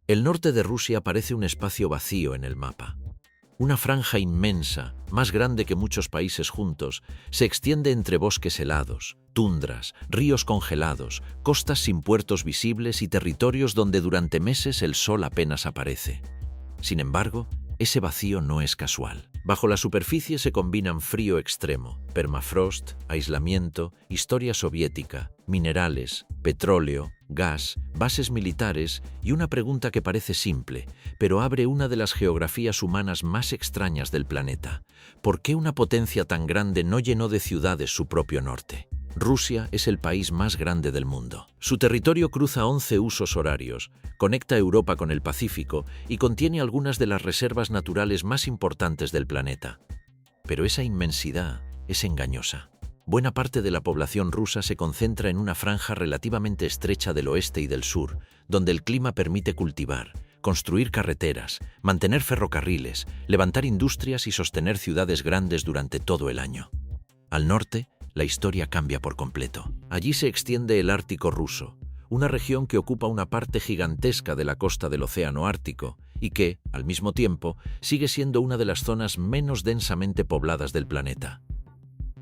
El norte de Rusia parece un espacio vacío en el mapa. Una franja inmensa, más grande que muchos países juntos, se extiende entre bosques helados, tundras, ríos congelados, costas sin puertos visibles y territorios donde durante meses el sol apenas aparece. Sin embargo, ese vacío no es casual. Bajo la superficie se combinan frío extremo, permafrost, aislamiento, historia soviética, minerales, petróleo, gas, bases militares y una pregunta que parece simple, pero abre una de las geografías humanas más extrañas del planeta. ¿Por qué una potencia tan grande no llenó de ciudades su propio norte? Rusia es el país más grande del mundo. Su territorio cruza 11 usos horarios, conecta Europa con el Pacífico y contiene algunas de las reservas naturales más importantes del planeta. Pero esa inmensidad es engañosa. Buena parte de la población rusa se concentra en una franja relativamente estrecha del oeste y del sur, donde el clima permite cultivar, construir carreteras, mantener ferrocarriles, levantar industrias y sostener ciudades grandes durante todo el año. Al norte, la historia cambia por completo. Allí se extiende el Ártico ruso, una región que ocupa una parte gigantesca de la costa del Océano Ártico y que, al mismo tiempo, sigue siendo una de las zonas menos densamente pobladas del planeta.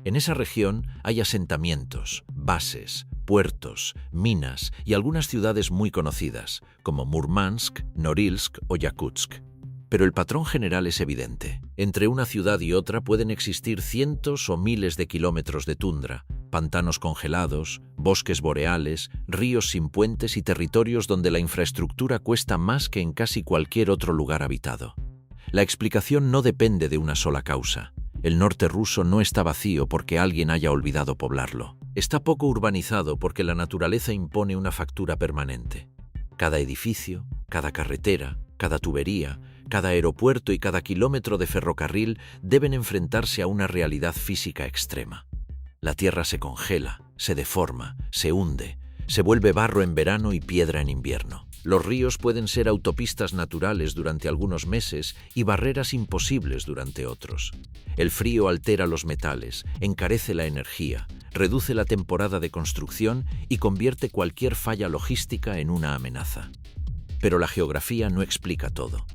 En esa región hay asentamientos, bases, puertos, minas y algunas ciudades muy conocidas, como Murmansk, Norilsk o Yakutsk. Pero el patrón general es evidente. Entre una ciudad y otra pueden existir cientos o miles de kilómetros de tundra, pantanos congelados, bosques boreales, ríos sin puentes y territorios donde la infraestructura cuesta más que en casi cualquier otro lugar habitado. La explicación no depende de una sola causa. El norte ruso no está vacío porque alguien haya olvidado poblarlo. Está poco urbanizado porque la naturaleza impone una factura permanente. Cada edificio, cada carretera, cada tubería, cada aeropuerto y cada kilómetro de ferrocarril deben enfrentarse a una realidad física extrema. La tierra se congela, se deforma, se hunde, se vuelve barro en verano y piedra en invierno. Los ríos pueden ser autopistas naturales durante algunos meses y barreras imposibles durante otros. El frío altera los metales, encarece la energía, reduce la temporada de construcción y convierte cualquier falla logística en una amenaza. Pero la geografía no explica todo.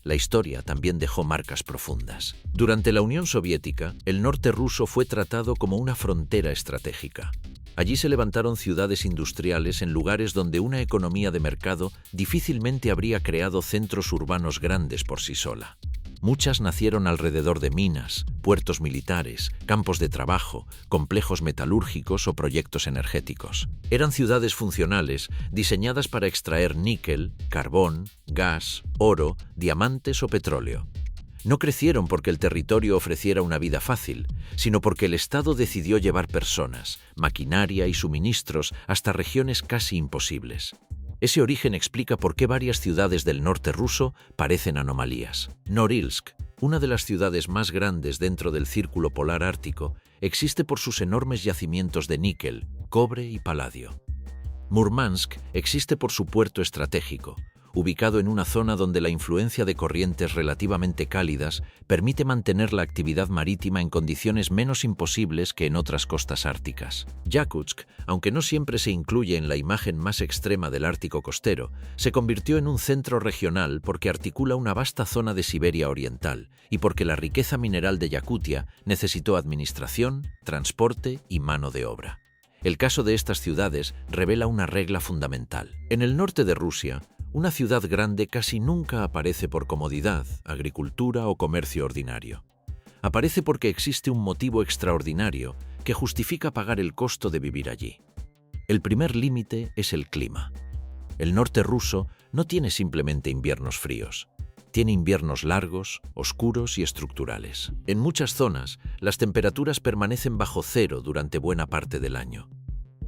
La historia también dejó marcas profundas. Durante la Unión Soviética, el norte ruso fue tratado como una frontera estratégica. Allí se levantaron ciudades industriales en lugares donde una economía de mercado difícilmente habría creado centros urbanos grandes por sí sola. Muchas nacieron alrededor de minas, puertos militares, campos de trabajo, complejos metalúrgicos o proyectos energéticos. Eran ciudades funcionales, diseñadas para extraer níquel, carbón, gas, oro, diamantes o petróleo. No crecieron porque el territorio ofreciera una vida fácil, sino porque el Estado decidió llevar personas, maquinaria y suministros hasta regiones casi imposibles. Ese origen explica por qué varias ciudades del norte ruso parecen anomalías. Norilsk, una de las ciudades más grandes dentro del Círculo Polar Ártico, existe por sus enormes yacimientos de níquel, cobre y paladio. Murmansk existe por su puerto estratégico, ubicado en una zona donde la influencia de corrientes relativamente cálidas permite mantener la actividad marítima en condiciones menos imposibles que en otras costas árticas. Yakutsk, aunque no siempre se incluye en la imagen más extrema del Ártico costero, se convirtió en un centro regional porque articula una vasta zona de Siberia Oriental y porque la riqueza mineral de Yakutia necesitó administración, transporte y mano de obra. El caso de estas ciudades revela una regla fundamental. En el norte de Rusia, una ciudad grande casi nunca aparece por comodidad, agricultura o comercio ordinario. Aparece porque existe un motivo extraordinario que justifica pagar el costo de vivir allí. El primer límite es el clima. El norte ruso no tiene simplemente inviernos fríos. Tiene inviernos largos, oscuros y estructurales. En muchas zonas, las temperaturas permanecen bajo cero durante buena parte del año.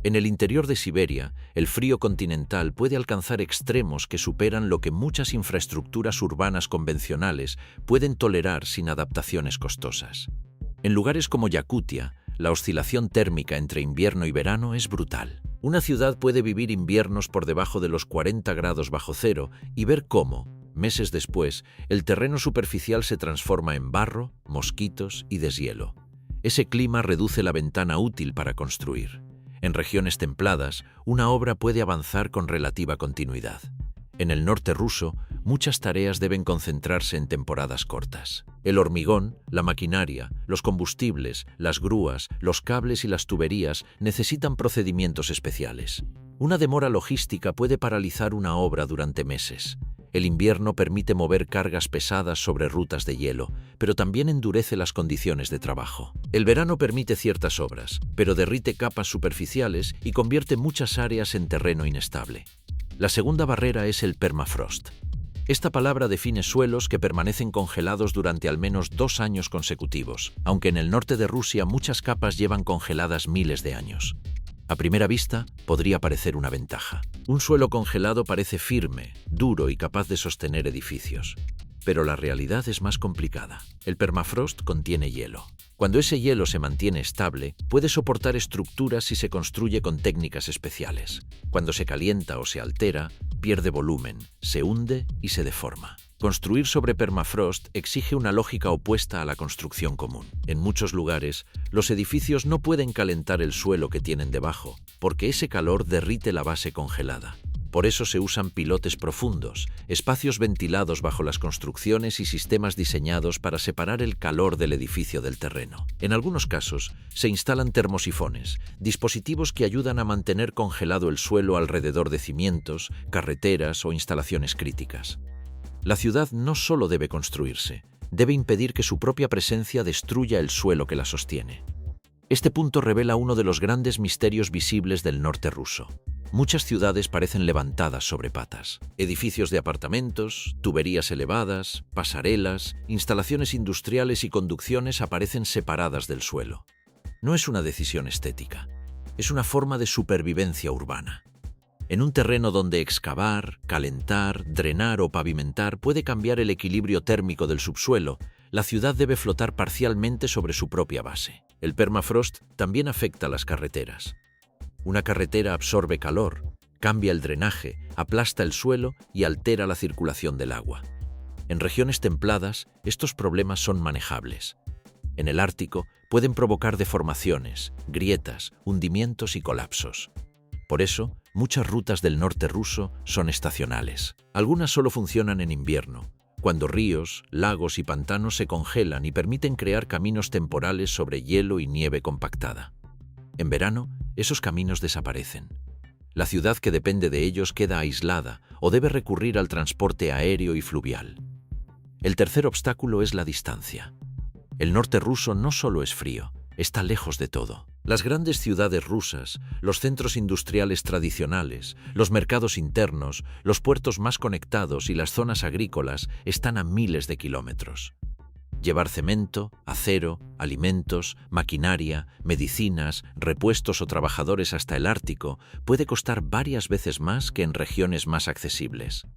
En el interior de Siberia, el frío continental puede alcanzar extremos que superan lo que muchas infraestructuras urbanas convencionales pueden tolerar sin adaptaciones costosas. En lugares como Yakutia, la oscilación térmica entre invierno y verano es brutal. Una ciudad puede vivir inviernos por debajo de los 40 grados bajo cero y ver cómo, meses después, el terreno superficial se transforma en barro, mosquitos y deshielo. Ese clima reduce la ventana útil para construir. En regiones templadas, una obra puede avanzar con relativa continuidad. En el norte ruso, muchas tareas deben concentrarse en temporadas cortas. El hormigón, la maquinaria, los combustibles, las grúas, los cables y las tuberías necesitan procedimientos especiales. Una demora logística puede paralizar una obra durante meses. El invierno permite mover cargas pesadas sobre rutas de hielo, pero también endurece las condiciones de trabajo. El verano permite ciertas obras, pero derrite capas superficiales y convierte muchas áreas en terreno inestable. La segunda barrera es el permafrost. Esta palabra define suelos que permanecen congelados durante al menos 2 años consecutivos, aunque en el norte de Rusia muchas capas llevan congeladas miles de años. A primera vista, podría parecer una ventaja. Un suelo congelado parece firme, duro y capaz de sostener edificios. Pero la realidad es más complicada. El permafrost contiene hielo. Cuando ese hielo se mantiene estable, puede soportar estructuras si se construye con técnicas especiales. Cuando se calienta o se altera, pierde volumen, se hunde y se deforma. Construir sobre permafrost exige una lógica opuesta a la construcción común. En muchos lugares, los edificios no pueden calentar el suelo que tienen debajo, porque ese calor derrite la base congelada. Por eso se usan pilotes profundos, espacios ventilados bajo las construcciones y sistemas diseñados para separar el calor del edificio del terreno. En algunos casos, se instalan termosifones, dispositivos que ayudan a mantener congelado el suelo alrededor de cimientos, carreteras o instalaciones críticas. La ciudad no solo debe construirse, debe impedir que su propia presencia destruya el suelo que la sostiene. Este punto revela uno de los grandes misterios visibles del norte ruso. Muchas ciudades parecen levantadas sobre patas. Edificios de apartamentos, tuberías elevadas, pasarelas, instalaciones industriales y conducciones aparecen separadas del suelo. No es una decisión estética, es una forma de supervivencia urbana. En un terreno donde excavar, calentar, drenar o pavimentar puede cambiar el equilibrio térmico del subsuelo, la ciudad debe flotar parcialmente sobre su propia base. El permafrost también afecta a las carreteras. Una carretera absorbe calor, cambia el drenaje, aplasta el suelo y altera la circulación del agua. En regiones templadas, estos problemas son manejables. En el Ártico, pueden provocar deformaciones, grietas, hundimientos y colapsos. Por eso, muchas rutas del norte ruso son estacionales. Algunas solo funcionan en invierno, cuando ríos, lagos y pantanos se congelan y permiten crear caminos temporales sobre hielo y nieve compactada. En verano, esos caminos desaparecen. La ciudad que depende de ellos queda aislada o debe recurrir al transporte aéreo y fluvial. El tercer obstáculo es la distancia. El norte ruso no solo es frío, está lejos de todo. Las grandes ciudades rusas, los centros industriales tradicionales, los mercados internos, los puertos más conectados y las zonas agrícolas están a miles de kilómetros. Llevar cemento, acero, alimentos, maquinaria, medicinas, repuestos o trabajadores hasta el Ártico puede costar varias veces más que en regiones más accesibles.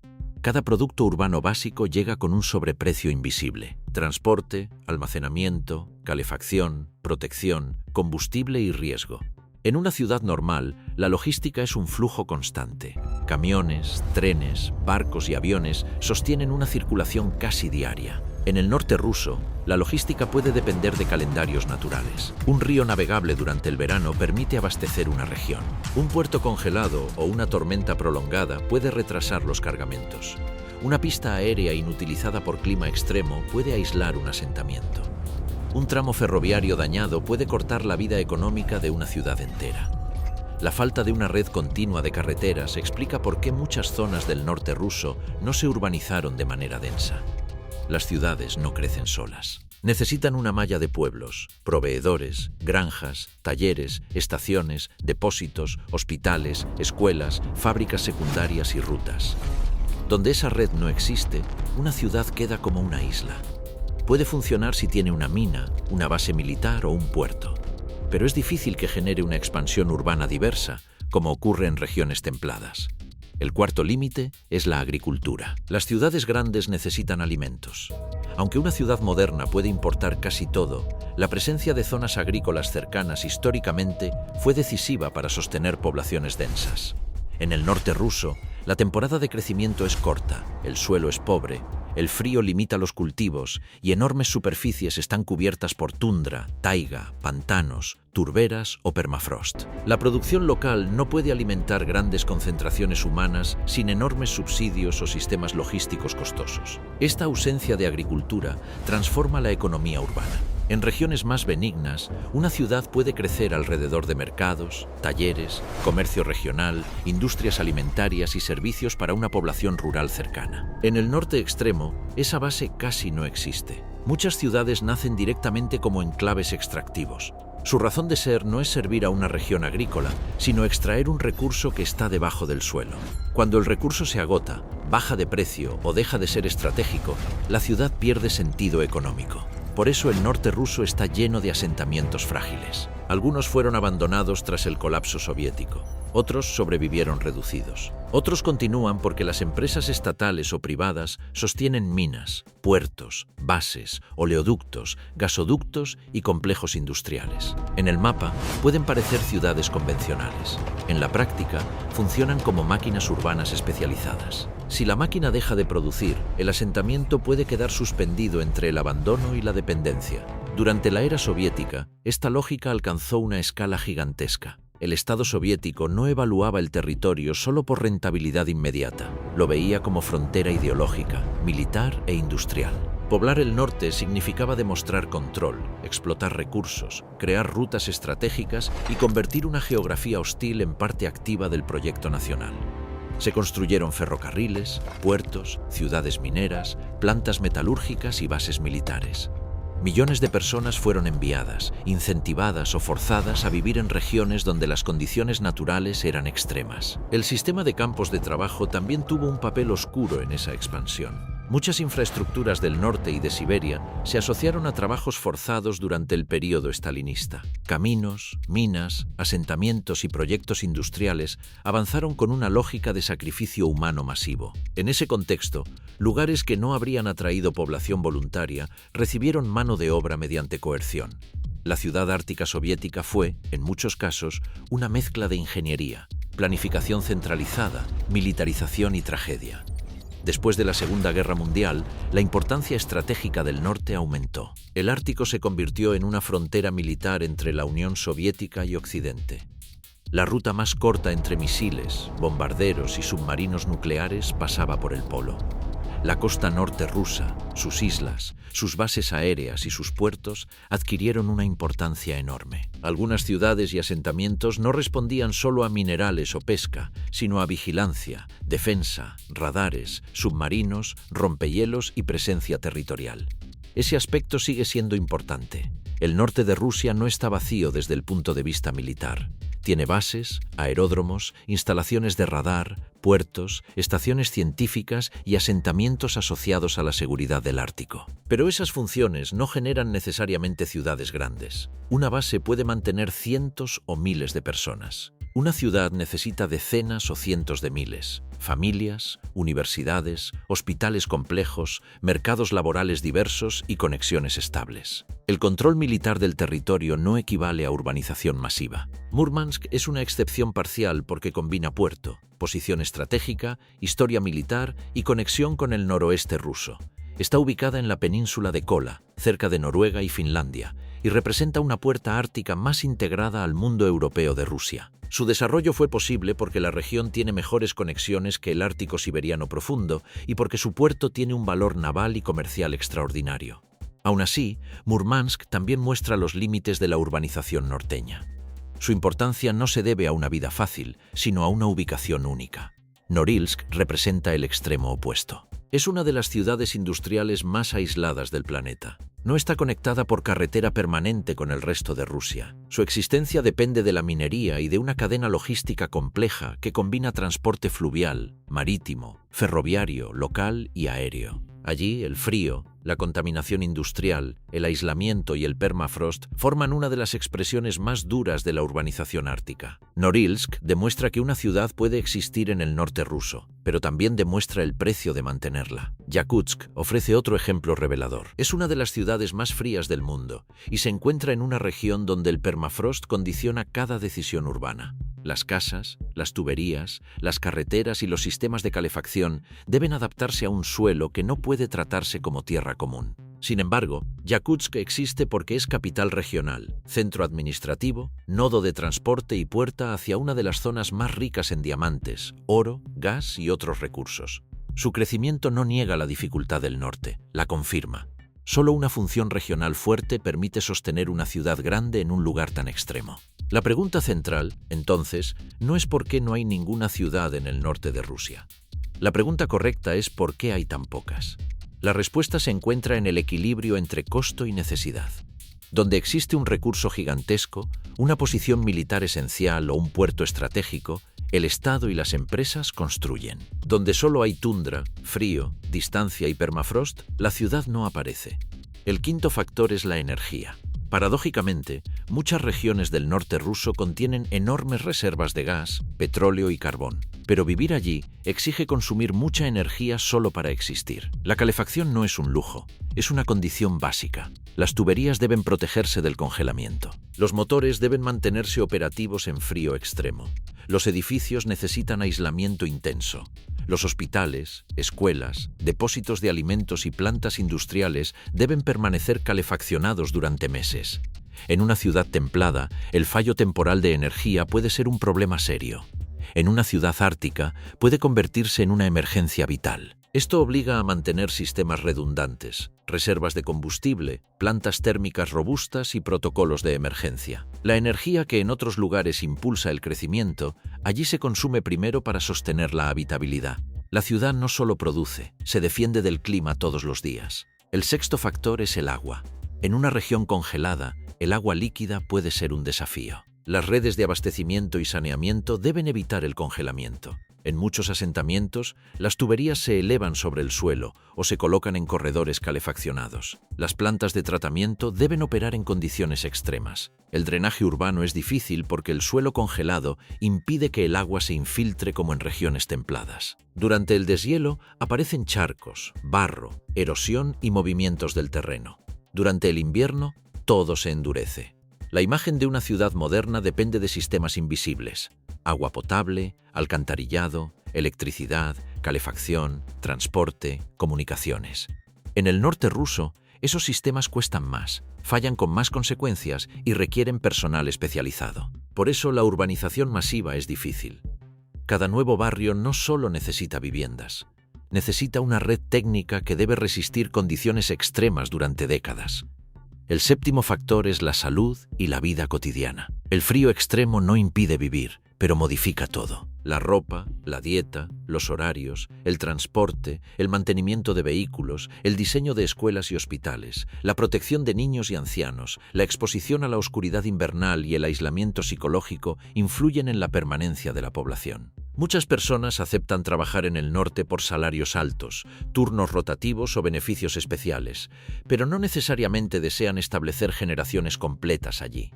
Cada producto urbano básico llega con un sobreprecio invisible. Transporte, almacenamiento, calefacción, protección, combustible y riesgo. En una ciudad normal, la logística es un flujo constante. Camiones, trenes, barcos y aviones sostienen una circulación casi diaria. En el norte ruso, la logística puede depender de calendarios naturales. Un río navegable durante el verano permite abastecer una región. Un puerto congelado o una tormenta prolongada puede retrasar los cargamentos. Una pista aérea inutilizada por clima extremo puede aislar un asentamiento. Un tramo ferroviario dañado puede cortar la vida económica de una ciudad entera. La falta de una red continua de carreteras explica por qué muchas zonas del norte ruso no se urbanizaron de manera densa. Las ciudades no crecen solas. Necesitan una malla de pueblos, proveedores, granjas, talleres, estaciones, depósitos, hospitales, escuelas, fábricas secundarias y rutas. Donde esa red no existe, una ciudad queda como una isla. Puede funcionar si tiene una mina, una base militar o un puerto, pero es difícil que genere una expansión urbana diversa, como ocurre en regiones templadas. El cuarto límite es la agricultura. Las ciudades grandes necesitan alimentos. Aunque una ciudad moderna puede importar casi todo, la presencia de zonas agrícolas cercanas históricamente fue decisiva para sostener poblaciones densas. En el norte ruso, la temporada de crecimiento es corta, el suelo es pobre, El frío limita los cultivos y enormes superficies están cubiertas por tundra, taiga, pantanos, turberas o permafrost. La producción local no puede alimentar grandes concentraciones humanas sin enormes subsidios o sistemas logísticos costosos. Esta ausencia de agricultura transforma la economía urbana. En regiones más benignas, una ciudad puede crecer alrededor de mercados, talleres, comercio regional, industrias alimentarias y servicios para una población rural cercana. En el norte extremo, esa base casi no existe. Muchas ciudades nacen directamente como enclaves extractivos. Su razón de ser no es servir a una región agrícola, sino extraer un recurso que está debajo del suelo. Cuando el recurso se agota, baja de precio o deja de ser estratégico, la ciudad pierde sentido económico. Por eso el norte ruso está lleno de asentamientos frágiles. Algunos fueron abandonados tras el colapso soviético. Otros sobrevivieron reducidos. Otros continúan porque las empresas estatales o privadas sostienen minas, puertos, bases, oleoductos, gasoductos y complejos industriales. En el mapa pueden parecer ciudades convencionales. En la práctica, funcionan como máquinas urbanas especializadas. Si la máquina deja de producir, el asentamiento puede quedar suspendido entre el abandono y la dependencia. Durante la era soviética, esta lógica alcanzó una escala gigantesca. El Estado soviético no evaluaba el territorio solo por rentabilidad inmediata. Lo veía como frontera ideológica, militar e industrial. Poblar el norte significaba demostrar control, explotar recursos, crear rutas estratégicas y convertir una geografía hostil en parte activa del proyecto nacional. Se construyeron ferrocarriles, puertos, ciudades mineras, plantas metalúrgicas y bases militares. Millones de personas fueron enviadas, incentivadas o forzadas a vivir en regiones donde las condiciones naturales eran extremas. El sistema de campos de trabajo también tuvo un papel oscuro en esa expansión. Muchas infraestructuras del norte y de Siberia se asociaron a trabajos forzados durante el período estalinista. Caminos, minas, asentamientos y proyectos industriales avanzaron con una lógica de sacrificio humano masivo. En ese contexto, lugares que no habrían atraído población voluntaria recibieron mano de obra mediante coerción. La ciudad ártica soviética fue, en muchos casos, una mezcla de ingeniería, planificación centralizada, militarización y tragedia. Después de la Segunda Guerra Mundial, la importancia estratégica del norte aumentó. El Ártico se convirtió en una frontera militar entre la Unión Soviética y Occidente. La ruta más corta entre misiles, bombarderos y submarinos nucleares pasaba por el polo. La costa norte rusa, sus islas, sus bases aéreas y sus puertos adquirieron una importancia enorme. Algunas ciudades y asentamientos no respondían solo a minerales o pesca, sino a vigilancia, defensa, radares, submarinos, rompehielos y presencia territorial. Ese aspecto sigue siendo importante. El norte de Rusia no está vacío desde el punto de vista militar. Tiene bases, aeródromos, instalaciones de radar, puertos, estaciones científicas y asentamientos asociados a la seguridad del Ártico. Pero esas funciones no generan necesariamente ciudades grandes. Una base puede mantener cientos o miles de personas. Una ciudad necesita decenas o cientos de miles. Familias, universidades, hospitales complejos, mercados laborales diversos y conexiones estables. El control militar del territorio no equivale a urbanización masiva. Múrmansk es una excepción parcial porque combina puerto, posición estratégica, historia militar y conexión con el noroeste ruso. Está ubicada en la península de Kola, cerca de Noruega y Finlandia, y representa una puerta ártica más integrada al mundo europeo de Rusia. Su desarrollo fue posible porque la región tiene mejores conexiones que el Ártico siberiano profundo y porque su puerto tiene un valor naval y comercial extraordinario. Aún así, Múrmansk también muestra los límites de la urbanización norteña. Su importancia no se debe a una vida fácil, sino a una ubicación única. Norilsk representa el extremo opuesto. Es una de las ciudades industriales más aisladas del planeta. No está conectada por carretera permanente con el resto de Rusia. Su existencia depende de la minería y de una cadena logística compleja que combina transporte fluvial, marítimo, ferroviario, local y aéreo. Allí, el frío, La contaminación industrial, el aislamiento y el permafrost forman una de las expresiones más duras de la urbanización ártica. Norilsk demuestra que una ciudad puede existir en el norte ruso, pero también demuestra el precio de mantenerla. Yakutsk ofrece otro ejemplo revelador. Es una de las ciudades más frías del mundo y se encuentra en una región donde el permafrost condiciona cada decisión urbana. Las casas, las tuberías, las carreteras y los sistemas de calefacción deben adaptarse a un suelo que no puede tratarse como tierra común. Sin embargo, Yakutsk existe porque es capital regional, centro administrativo, nodo de transporte y puerta hacia una de las zonas más ricas en diamantes, oro, gas y otros recursos. Su crecimiento no niega la dificultad del norte, la confirma. Solo una función regional fuerte permite sostener una ciudad grande en un lugar tan extremo. La pregunta central, entonces, no es por qué no hay ninguna ciudad en el norte de Rusia. La pregunta correcta es por qué hay tan pocas. La respuesta se encuentra en el equilibrio entre costo y necesidad. Donde existe un recurso gigantesco, una posición militar esencial o un puerto estratégico, el Estado y las empresas construyen. Donde solo hay tundra, frío, distancia y permafrost, la ciudad no aparece. El quinto factor es la energía. Paradójicamente, muchas regiones del norte ruso contienen enormes reservas de gas, petróleo y carbón, pero vivir allí exige consumir mucha energía solo para existir. La calefacción no es un lujo, es una condición básica. Las tuberías deben protegerse del congelamiento. Los motores deben mantenerse operativos en frío extremo. Los edificios necesitan aislamiento intenso. Los hospitales, escuelas, depósitos de alimentos y plantas industriales deben permanecer calefaccionados durante meses. En una ciudad templada, el fallo temporal de energía puede ser un problema serio. En una ciudad ártica, puede convertirse en una emergencia vital. Esto obliga a mantener sistemas redundantes, reservas de combustible, plantas térmicas robustas y protocolos de emergencia. La energía que en otros lugares impulsa el crecimiento, allí se consume primero para sostener la habitabilidad. La ciudad no solo produce, se defiende del clima todos los días. El sexto factor es el agua. En una región congelada, el agua líquida puede ser un desafío. Las redes de abastecimiento y saneamiento deben evitar el congelamiento. En muchos asentamientos, las tuberías se elevan sobre el suelo o se colocan en corredores calefaccionados. Las plantas de tratamiento deben operar en condiciones extremas. El drenaje urbano es difícil porque el suelo congelado impide que el agua se infiltre como en regiones templadas. Durante el deshielo aparecen charcos, barro, erosión y movimientos del terreno. Durante el invierno, todo se endurece. La imagen de una ciudad moderna depende de sistemas invisibles: agua potable, alcantarillado, electricidad, calefacción, transporte, comunicaciones. En el norte ruso, esos sistemas cuestan más, fallan con más consecuencias y requieren personal especializado. Por eso la urbanización masiva es difícil. Cada nuevo barrio no solo necesita viviendas, necesita una red técnica que debe resistir condiciones extremas durante décadas. El séptimo factor es la salud y la vida cotidiana. El frío extremo no impide vivir, pero modifica todo. La ropa, la dieta, los horarios, el transporte, el mantenimiento de vehículos, el diseño de escuelas y hospitales, la protección de niños y ancianos, la exposición a la oscuridad invernal y el aislamiento psicológico influyen en la permanencia de la población. Muchas personas aceptan trabajar en el norte por salarios altos, turnos rotativos o beneficios especiales, pero no necesariamente desean establecer generaciones completas allí.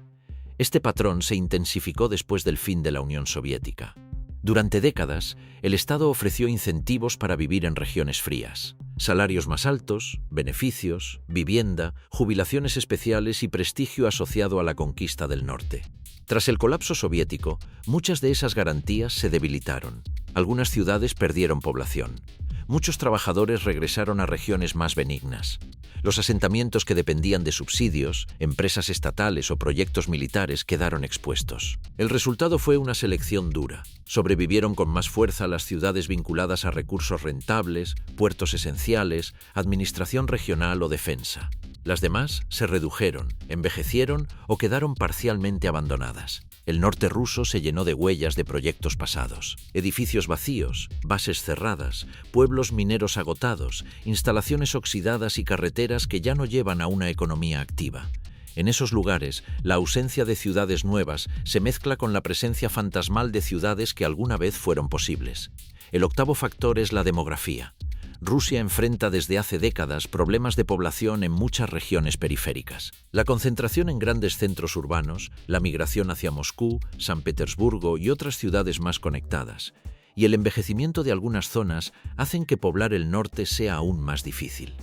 Este patrón se intensificó después del fin de la Unión Soviética. Durante décadas, el Estado ofreció incentivos para vivir en regiones frías. Salarios más altos, beneficios, vivienda, jubilaciones especiales y prestigio asociado a la conquista del norte. Tras el colapso soviético, muchas de esas garantías se debilitaron. Algunas ciudades perdieron población. Muchos trabajadores regresaron a regiones más benignas. Los asentamientos que dependían de subsidios, empresas estatales o proyectos militares quedaron expuestos. El resultado fue una selección dura. Sobrevivieron con más fuerza las ciudades vinculadas a recursos rentables, puertos esenciales, administración regional o defensa. Las demás se redujeron, envejecieron o quedaron parcialmente abandonadas. El norte ruso se llenó de huellas de proyectos pasados. Edificios vacíos, bases cerradas, pueblos mineros agotados, instalaciones oxidadas y carreteras que ya no llevan a una economía activa. En esos lugares, la ausencia de ciudades nuevas se mezcla con la presencia fantasmal de ciudades que alguna vez fueron posibles. El octavo factor es la demografía. Rusia enfrenta desde hace décadas problemas de población en muchas regiones periféricas. La concentración en grandes centros urbanos, la migración hacia Moscú, San Petersburgo y otras ciudades más conectadas, y el envejecimiento de algunas zonas hacen que poblar el norte sea aún más difícil.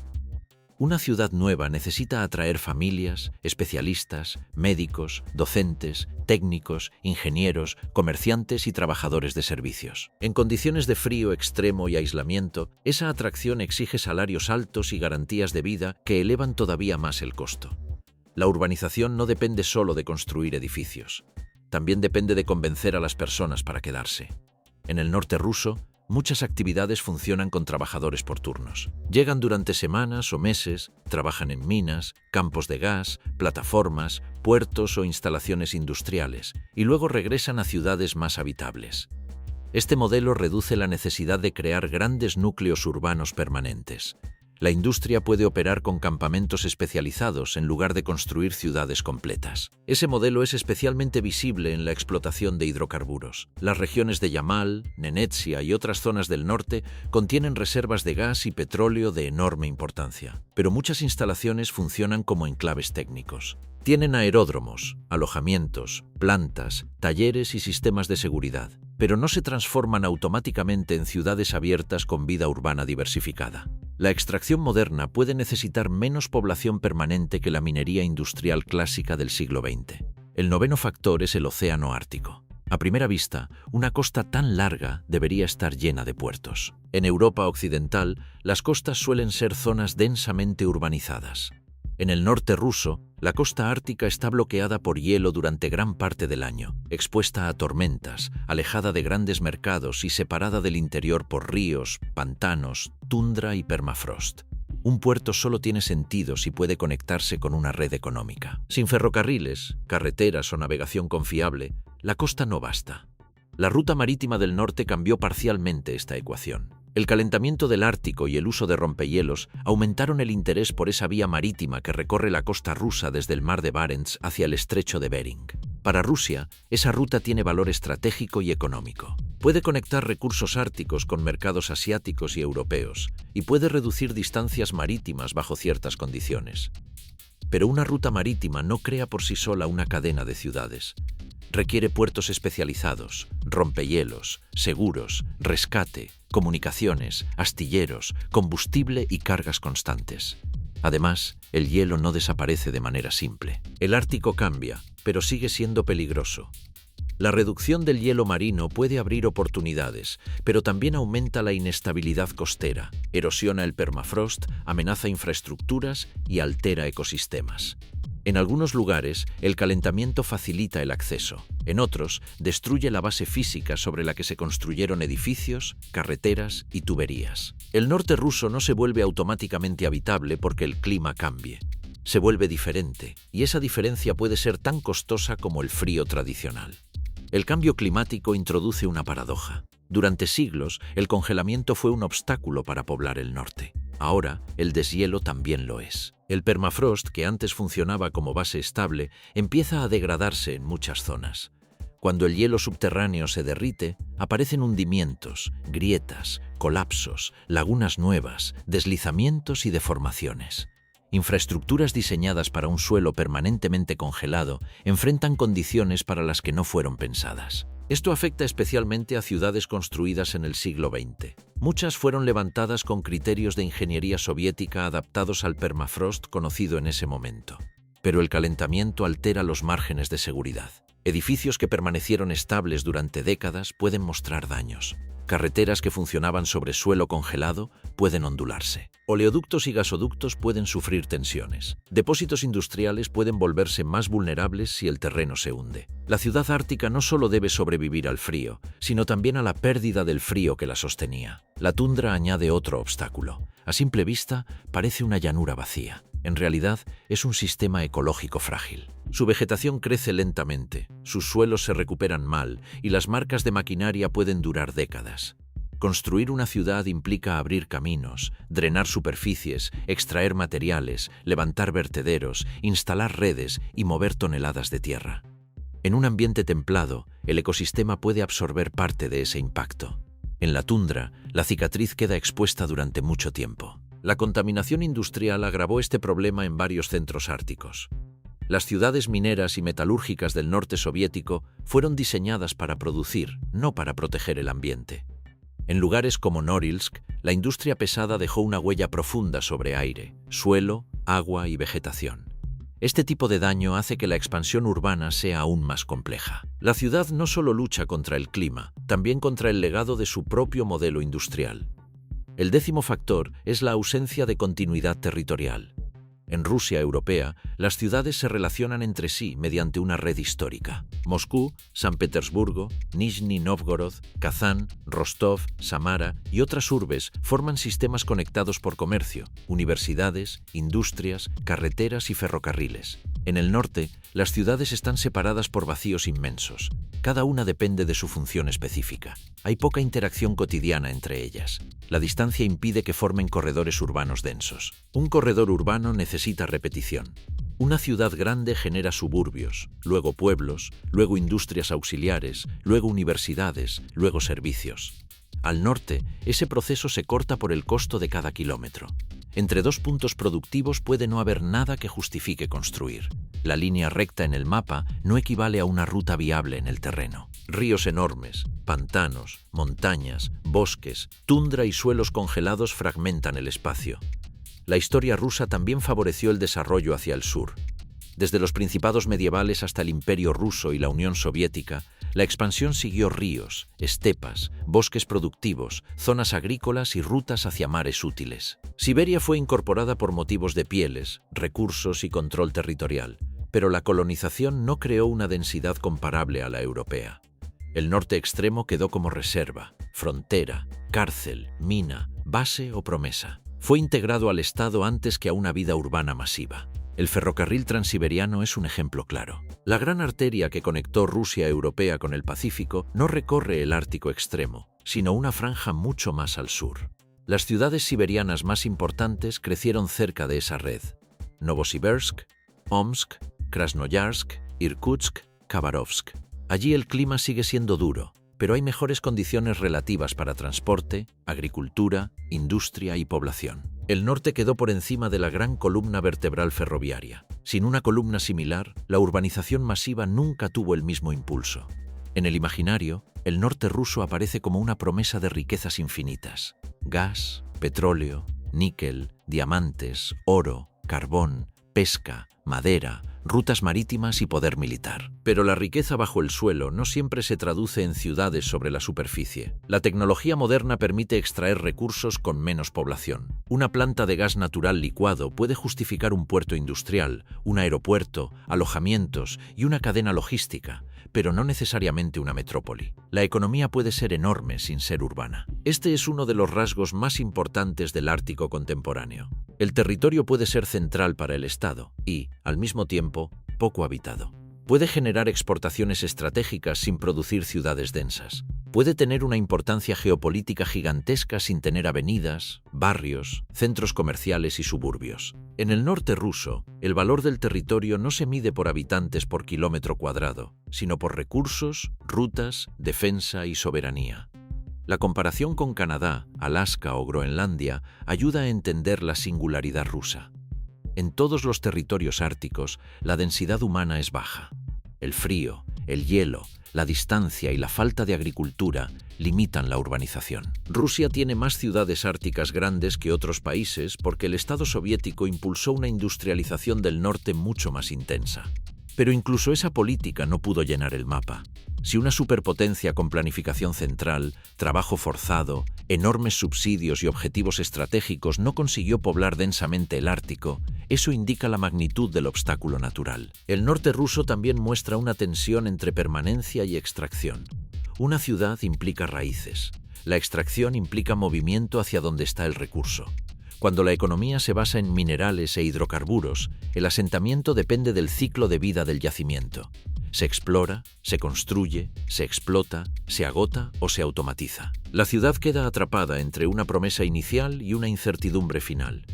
Una ciudad nueva necesita atraer familias, especialistas, médicos, docentes, técnicos, ingenieros, comerciantes y trabajadores de servicios. En condiciones de frío extremo y aislamiento, esa atracción exige salarios altos y garantías de vida que elevan todavía más el costo. La urbanización no depende solo de construir edificios. También depende de convencer a las personas para quedarse. En el norte ruso, muchas actividades funcionan con trabajadores por turnos. Llegan durante semanas o meses, trabajan en minas, campos de gas, plataformas, puertos o instalaciones industriales, y luego regresan a ciudades más habitables. Este modelo reduce la necesidad de crear grandes núcleos urbanos permanentes. La industria puede operar con campamentos especializados en lugar de construir ciudades completas. Ese modelo es especialmente visible en la explotación de hidrocarburos. Las regiones de Yamal, Nenetsia y otras zonas del norte contienen reservas de gas y petróleo de enorme importancia, pero muchas instalaciones funcionan como enclaves técnicos. Tienen aeródromos, alojamientos, plantas, talleres y sistemas de seguridad, pero no se transforman automáticamente en ciudades abiertas con vida urbana diversificada. La extracción moderna puede necesitar menos población permanente que la minería industrial clásica del siglo XX. El noveno factor es el océano Ártico. A primera vista, una costa tan larga debería estar llena de puertos. En Europa occidental, las costas suelen ser zonas densamente urbanizadas. En el norte ruso, la costa ártica está bloqueada por hielo durante gran parte del año, expuesta a tormentas, alejada de grandes mercados y separada del interior por ríos, pantanos, tundra y permafrost. Un puerto solo tiene sentido si puede conectarse con una red económica. Sin ferrocarriles, carreteras o navegación confiable, la costa no basta. La ruta marítima del norte cambió parcialmente esta ecuación. El calentamiento del Ártico y el uso de rompehielos aumentaron el interés por esa vía marítima que recorre la costa rusa desde el mar de Barents hacia el estrecho de Bering. Para Rusia, esa ruta tiene valor estratégico y económico. Puede conectar recursos árticos con mercados asiáticos y europeos, y puede reducir distancias marítimas bajo ciertas condiciones. Pero una ruta marítima no crea por sí sola una cadena de ciudades. Requiere puertos especializados, rompehielos, seguros, rescate, comunicaciones, astilleros, combustible y cargas constantes. Además, el hielo no desaparece de manera simple. El Ártico cambia, pero sigue siendo peligroso. La reducción del hielo marino puede abrir oportunidades, pero también aumenta la inestabilidad costera, erosiona el permafrost, amenaza infraestructuras y altera ecosistemas. En algunos lugares, el calentamiento facilita el acceso. En otros, destruye la base física sobre la que se construyeron edificios, carreteras y tuberías. El norte ruso no se vuelve automáticamente habitable porque el clima cambie. Se vuelve diferente, y esa diferencia puede ser tan costosa como el frío tradicional. El cambio climático introduce una paradoja. Durante siglos, el congelamiento fue un obstáculo para poblar el norte. Ahora, el deshielo también lo es. El permafrost, que antes funcionaba como base estable, empieza a degradarse en muchas zonas. Cuando el hielo subterráneo se derrite, aparecen hundimientos, grietas, colapsos, lagunas nuevas, deslizamientos y deformaciones. Infraestructuras diseñadas para un suelo permanentemente congelado enfrentan condiciones para las que no fueron pensadas. Esto afecta especialmente a ciudades construidas en el siglo XX. Muchas fueron levantadas con criterios de ingeniería soviética adaptados al permafrost conocido en ese momento. Pero el calentamiento altera los márgenes de seguridad. Edificios que permanecieron estables durante décadas pueden mostrar daños. Carreteras que funcionaban sobre suelo congelado pueden ondularse. Oleoductos y gasoductos pueden sufrir tensiones. Depósitos industriales pueden volverse más vulnerables si el terreno se hunde. La ciudad ártica no solo debe sobrevivir al frío, sino también a la pérdida del frío que la sostenía. La tundra añade otro obstáculo. A simple vista, parece una llanura vacía. En realidad, es un sistema ecológico frágil. Su vegetación crece lentamente, sus suelos se recuperan mal y las marcas de maquinaria pueden durar décadas. Construir una ciudad implica abrir caminos, drenar superficies, extraer materiales, levantar vertederos, instalar redes y mover toneladas de tierra. En un ambiente templado, el ecosistema puede absorber parte de ese impacto. En la tundra, la cicatriz queda expuesta durante mucho tiempo. La contaminación industrial agravó este problema en varios centros árticos. Las ciudades mineras y metalúrgicas del norte soviético fueron diseñadas para producir, no para proteger el ambiente. En lugares como Norilsk, la industria pesada dejó una huella profunda sobre aire, suelo, agua y vegetación. Este tipo de daño hace que la expansión urbana sea aún más compleja. La ciudad no solo lucha contra el clima, también contra el legado de su propio modelo industrial. El 10º factor es la ausencia de continuidad territorial. En Rusia europea, las ciudades se relacionan entre sí mediante una red histórica. Moscú, San Petersburgo, Nizhny Novgorod, Kazán, Rostov, Samara y otras urbes forman sistemas conectados por comercio, universidades, industrias, carreteras y ferrocarriles. En el norte, las ciudades están separadas por vacíos inmensos. Cada una depende de su función específica. Hay poca interacción cotidiana entre ellas. La distancia impide que formen corredores urbanos densos. Un corredor urbano necesita repetición. Una ciudad grande genera suburbios, luego pueblos, luego industrias auxiliares, luego universidades, luego servicios. Al norte, ese proceso se corta por el costo de cada kilómetro. Entre dos puntos productivos puede no haber nada que justifique construir. La línea recta en el mapa no equivale a una ruta viable en el terreno. Ríos enormes, pantanos, montañas, bosques, tundra y suelos congelados fragmentan el espacio. La historia rusa también favoreció el desarrollo hacia el sur. Desde los principados medievales hasta el Imperio ruso y la Unión Soviética, la expansión siguió ríos, estepas, bosques productivos, zonas agrícolas y rutas hacia mares útiles. Siberia fue incorporada por motivos de pieles, recursos y control territorial, pero la colonización no creó una densidad comparable a la europea. El norte extremo quedó como reserva, frontera, cárcel, mina, base o promesa. Fue integrado al Estado antes que a una vida urbana masiva. El ferrocarril transiberiano es un ejemplo claro. La gran arteria que conectó Rusia europea con el Pacífico no recorre el Ártico extremo, sino una franja mucho más al sur. Las ciudades siberianas más importantes crecieron cerca de esa red: Novosibirsk, Omsk, Krasnoyarsk, Irkutsk, Khabarovsk. Allí el clima sigue siendo duro, pero hay mejores condiciones relativas para transporte, agricultura, industria y población. El norte quedó por encima de la gran columna vertebral ferroviaria. Sin una columna similar, la urbanización masiva nunca tuvo el mismo impulso. En el imaginario, el norte ruso aparece como una promesa de riquezas infinitas: gas, petróleo, níquel, diamantes, oro, carbón, pesca, madera, rutas marítimas y poder militar. Pero la riqueza bajo el suelo no siempre se traduce en ciudades sobre la superficie. La tecnología moderna permite extraer recursos con menos población. Una planta de gas natural licuado puede justificar un puerto industrial, un aeropuerto, alojamientos y una cadena logística, pero no necesariamente una metrópoli. La economía puede ser enorme sin ser urbana. Este es uno de los rasgos más importantes del Ártico contemporáneo. El territorio puede ser central para el Estado y, al mismo tiempo, poco habitado. Puede generar exportaciones estratégicas sin producir ciudades densas. Puede tener una importancia geopolítica gigantesca sin tener avenidas, barrios, centros comerciales y suburbios. En el norte ruso, el valor del territorio no se mide por habitantes por kilómetro cuadrado, sino por recursos, rutas, defensa y soberanía. La comparación con Canadá, Alaska o Groenlandia ayuda a entender la singularidad rusa. En todos los territorios árticos, la densidad humana es baja. El frío, el hielo, la distancia y la falta de agricultura limitan la urbanización. Rusia tiene más ciudades árticas grandes que otros países porque el Estado soviético impulsó una industrialización del norte mucho más intensa. Pero incluso esa política no pudo llenar el mapa. Si una superpotencia con planificación central, trabajo forzado, enormes subsidios y objetivos estratégicos no consiguió poblar densamente el Ártico, eso indica la magnitud del obstáculo natural. El norte ruso también muestra una tensión entre permanencia y extracción. Una ciudad implica raíces. La extracción implica movimiento hacia donde está el recurso. Cuando la economía se basa en minerales e hidrocarburos, el asentamiento depende del ciclo de vida del yacimiento. Se explora, se construye, se explota, se agota o se automatiza. La ciudad queda atrapada entre una promesa inicial y una incertidumbre final.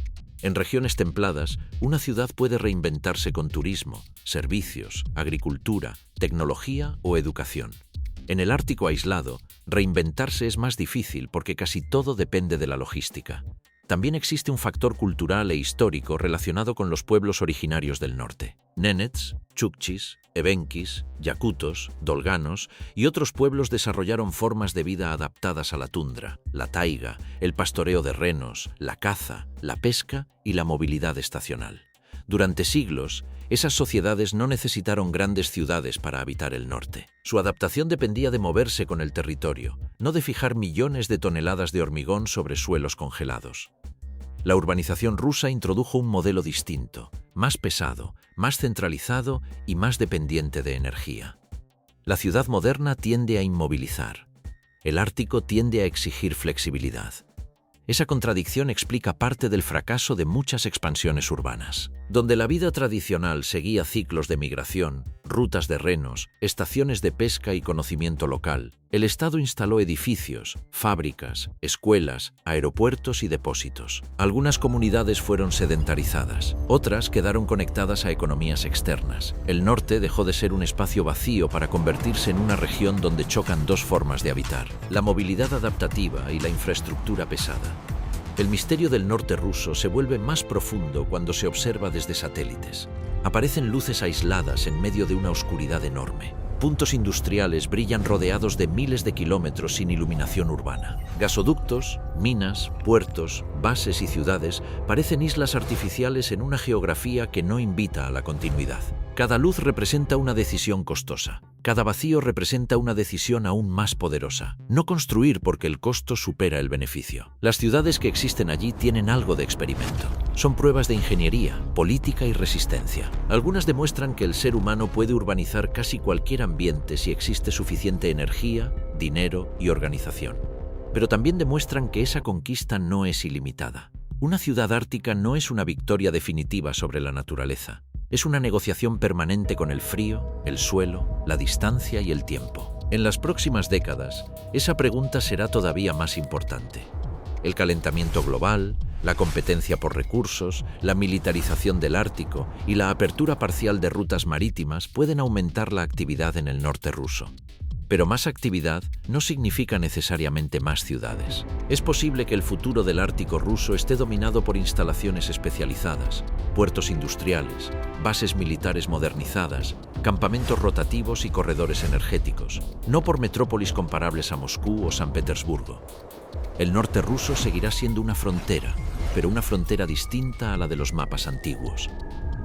En regiones templadas, una ciudad puede reinventarse con turismo, servicios, agricultura, tecnología o educación. En el Ártico aislado, reinventarse es más difícil porque casi todo depende de la logística. También existe un factor cultural e histórico relacionado con los pueblos originarios del norte. Nenets, Chukchis, Evenkis, Yakutos, Dolganos y otros pueblos desarrollaron formas de vida adaptadas a la tundra, la taiga, el pastoreo de renos, la caza, la pesca y la movilidad estacional. Durante siglos, esas sociedades no necesitaron grandes ciudades para habitar el norte. Su adaptación dependía de moverse con el territorio, no de fijar millones de toneladas de hormigón sobre suelos congelados. La urbanización rusa introdujo un modelo distinto, más pesado, más centralizado y más dependiente de energía. La ciudad moderna tiende a inmovilizar. El Ártico tiende a exigir flexibilidad. Esa contradicción explica parte del fracaso de muchas expansiones urbanas. Donde la vida tradicional seguía ciclos de migración, rutas de renos, estaciones de pesca y conocimiento local, el Estado instaló edificios, fábricas, escuelas, aeropuertos y depósitos. Algunas comunidades fueron sedentarizadas, otras quedaron conectadas a economías externas. El norte dejó de ser un espacio vacío para convertirse en una región donde chocan dos formas de habitar: la movilidad adaptativa y la infraestructura pesada. El misterio del norte ruso se vuelve más profundo cuando se observa desde satélites. Aparecen luces aisladas en medio de una oscuridad enorme. Puntos industriales brillan rodeados de miles de kilómetros sin iluminación urbana. Gasoductos, minas, puertos, bases y ciudades parecen islas artificiales en una geografía que no invita a la continuidad. Cada luz representa una decisión costosa. Cada vacío representa una decisión aún más poderosa. No construir porque el costo supera el beneficio. Las ciudades que existen allí tienen algo de experimento. Son pruebas de ingeniería, política y resistencia. Algunas demuestran que el ser humano puede urbanizar casi cualquier ambiente si existe suficiente energía, dinero y organización. Pero también demuestran que esa conquista no es ilimitada. Una ciudad ártica no es una victoria definitiva sobre la naturaleza. Es una negociación permanente con el frío, el suelo, la distancia y el tiempo. En las próximas décadas, esa pregunta será todavía más importante. El calentamiento global, la competencia por recursos, la militarización del Ártico y la apertura parcial de rutas marítimas pueden aumentar la actividad en el norte ruso. Pero más actividad no significa necesariamente más ciudades. Es posible que el futuro del Ártico ruso esté dominado por instalaciones especializadas, puertos industriales, bases militares modernizadas, campamentos rotativos y corredores energéticos, no por metrópolis comparables a Moscú o San Petersburgo. El norte ruso seguirá siendo una frontera, pero una frontera distinta a la de los mapas antiguos.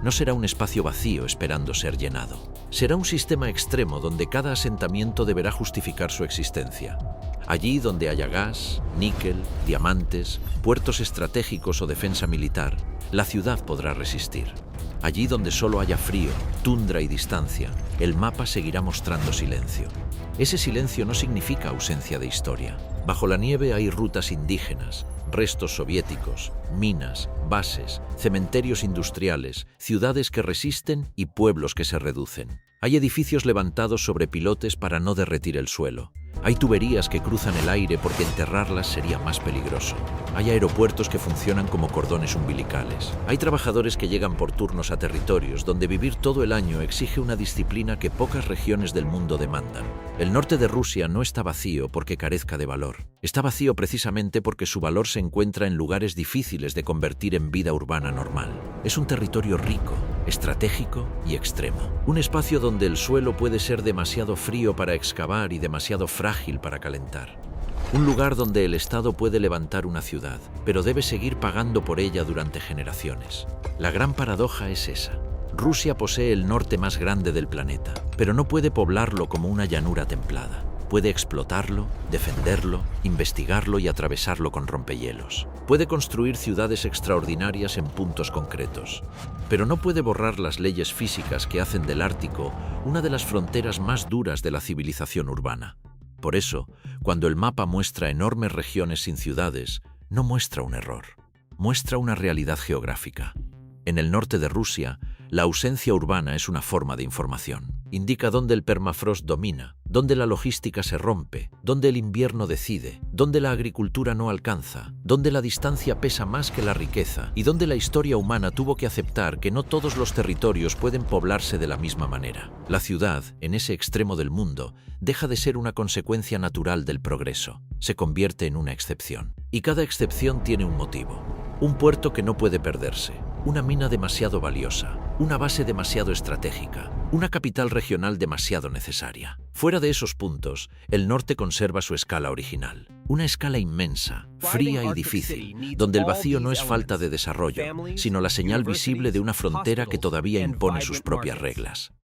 No será un espacio vacío esperando ser llenado. Será un sistema extremo donde cada asentamiento deberá justificar su existencia. Allí donde haya gas, níquel, diamantes, puertos estratégicos o defensa militar, la ciudad podrá resistir. Allí donde solo haya frío, tundra y distancia, el mapa seguirá mostrando silencio. Ese silencio no significa ausencia de historia. Bajo la nieve hay rutas indígenas, restos soviéticos, minas, bases, cementerios industriales, ciudades que resisten y pueblos que se reducen. Hay edificios levantados sobre pilotes para no derretir el suelo. Hay tuberías que cruzan el aire porque enterrarlas sería más peligroso. Hay aeropuertos que funcionan como cordones umbilicales. Hay trabajadores que llegan por turnos a territorios donde vivir todo el año exige una disciplina que pocas regiones del mundo demandan. El norte de Rusia no está vacío porque carezca de valor. Está vacío precisamente porque su valor se encuentra en lugares difíciles de convertir en vida urbana normal. Es un territorio rico, estratégico y extremo. Un espacio donde el suelo puede ser demasiado frío para excavar y demasiado frágil para calentar. Un lugar donde el Estado puede levantar una ciudad, pero debe seguir pagando por ella durante generaciones. La gran paradoja es esa. Rusia posee el norte más grande del planeta, pero no puede poblarlo como una llanura templada. Puede explotarlo, defenderlo, investigarlo y atravesarlo con rompehielos. Puede construir ciudades extraordinarias en puntos concretos, pero no puede borrar las leyes físicas que hacen del Ártico una de las fronteras más duras de la civilización urbana. Por eso, cuando el mapa muestra enormes regiones sin ciudades, no muestra un error, muestra una realidad geográfica. En el norte de Rusia, la ausencia urbana es una forma de información. indica dónde el permafrost domina, dónde la logística se rompe, dónde el invierno decide, dónde la agricultura no alcanza, dónde la distancia pesa más que la riqueza y dónde la historia humana tuvo que aceptar que no todos los territorios pueden poblarse de la misma manera. La ciudad, en ese extremo del mundo, deja de ser una consecuencia natural del progreso, se convierte en una excepción. Y cada excepción tiene un motivo. Un puerto que no puede perderse, una mina demasiado valiosa, una base demasiado estratégica, una capital regional demasiado necesaria. Fuera de esos puntos, el norte conserva su escala original. Una escala inmensa, fría y difícil, donde el vacío no es falta de desarrollo, sino la señal visible de una frontera que todavía impone sus propias reglas.